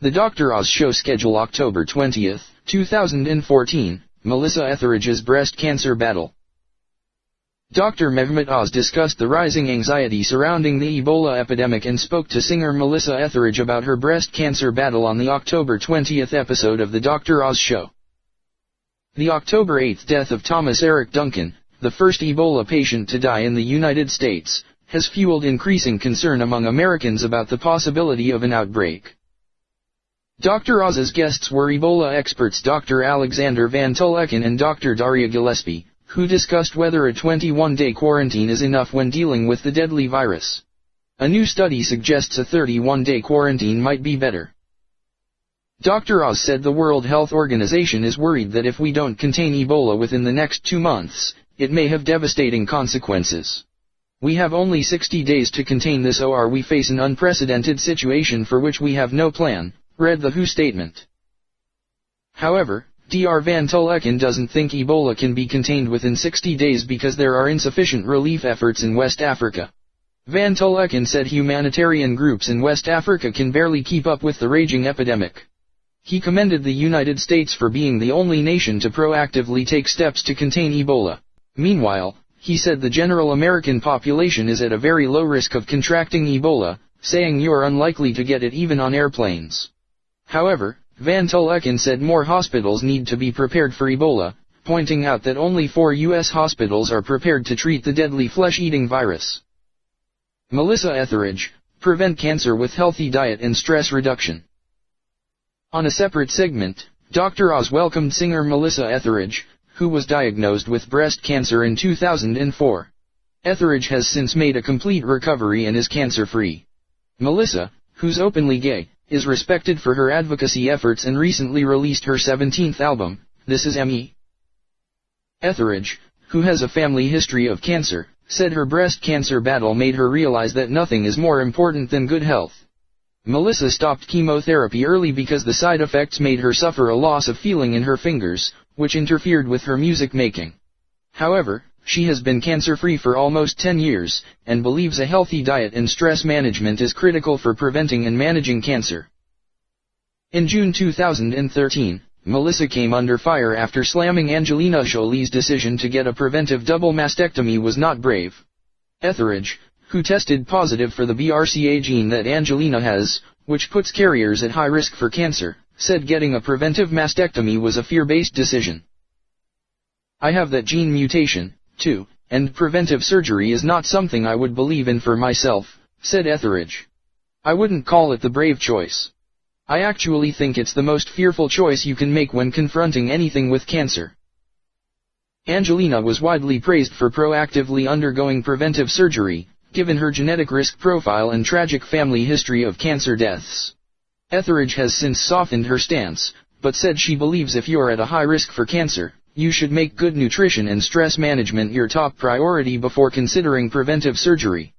The Dr. Oz Show schedule October 20, 2014, Melissa Etheridge's breast cancer battle. Dr. Mehmet Oz discussed the rising anxiety surrounding the Ebola epidemic and spoke to singer Melissa Etheridge about her breast cancer battle on the October 20 episode of The Dr. Oz Show. The October 8 death of Thomas Eric Duncan, the first Ebola patient to die in the United States, has fueled increasing concern among Americans about the possibility of an outbreak. Dr. Oz's guests were Ebola experts Dr. Alexander Van Tuleken and Dr. Daria Gillespie, who discussed whether a 21-day quarantine is enough when dealing with the deadly virus. A new study suggests a 31-day quarantine might be better. Dr. Oz said the World Health Organization is worried that if we don't contain Ebola within the next 2 months, it may have devastating consequences. We have only 60 days to contain this or we face an unprecedented situation for which we have no plan, read the WHO statement. However, Dr. Van Tuleken doesn't think Ebola can be contained within 60 days because there are insufficient relief efforts in West Africa. Van Tuleken said humanitarian groups in West Africa can barely keep up with the raging epidemic. He commended the United States for being the only nation to proactively take steps to contain Ebola. Meanwhile, he said the general American population is at a very low risk of contracting Ebola, saying you're unlikely to get it even on airplanes. However, Van Tuleken said more hospitals need to be prepared for Ebola, pointing out that only 4 U.S. hospitals are prepared to treat the deadly flesh-eating virus. Melissa Etheridge, prevent cancer with healthy diet and stress reduction. On a separate segment, Dr. Oz welcomed singer Melissa Etheridge, who was diagnosed with breast cancer in 2004. Etheridge has since made a complete recovery and is cancer-free. Melissa, who's openly gay, is respected for her advocacy efforts and recently released her 17th album, This Is Me. Etheridge, who has a family history of cancer, said her breast cancer battle made her realize that nothing is more important than good health. Melissa stopped chemotherapy early because the side effects made her suffer a loss of feeling in her fingers, which interfered with her music making. However, she has been cancer-free for almost 10 years, and believes a healthy diet and stress management is critical for preventing and managing cancer. In June 2013, Melissa came under fire after slamming Angelina Jolie's decision to get a preventive double mastectomy was not brave. Etheridge, who tested positive for the BRCA gene that Angelina has, which puts carriers at high risk for cancer, said getting a preventive mastectomy was a fear-based decision. I have that gene mutation, too, and preventive surgery is not something I would believe in for myself, said Etheridge. I wouldn't call it the brave choice. I actually think it's the most fearful choice you can make when confronting anything with cancer. Angelina was widely praised for proactively undergoing preventive surgery, given her genetic risk profile and tragic family history of cancer deaths. Etheridge has since softened her stance, but said she believes if you're at a high risk for cancer, you should make good nutrition and stress management your top priority before considering preventive surgery.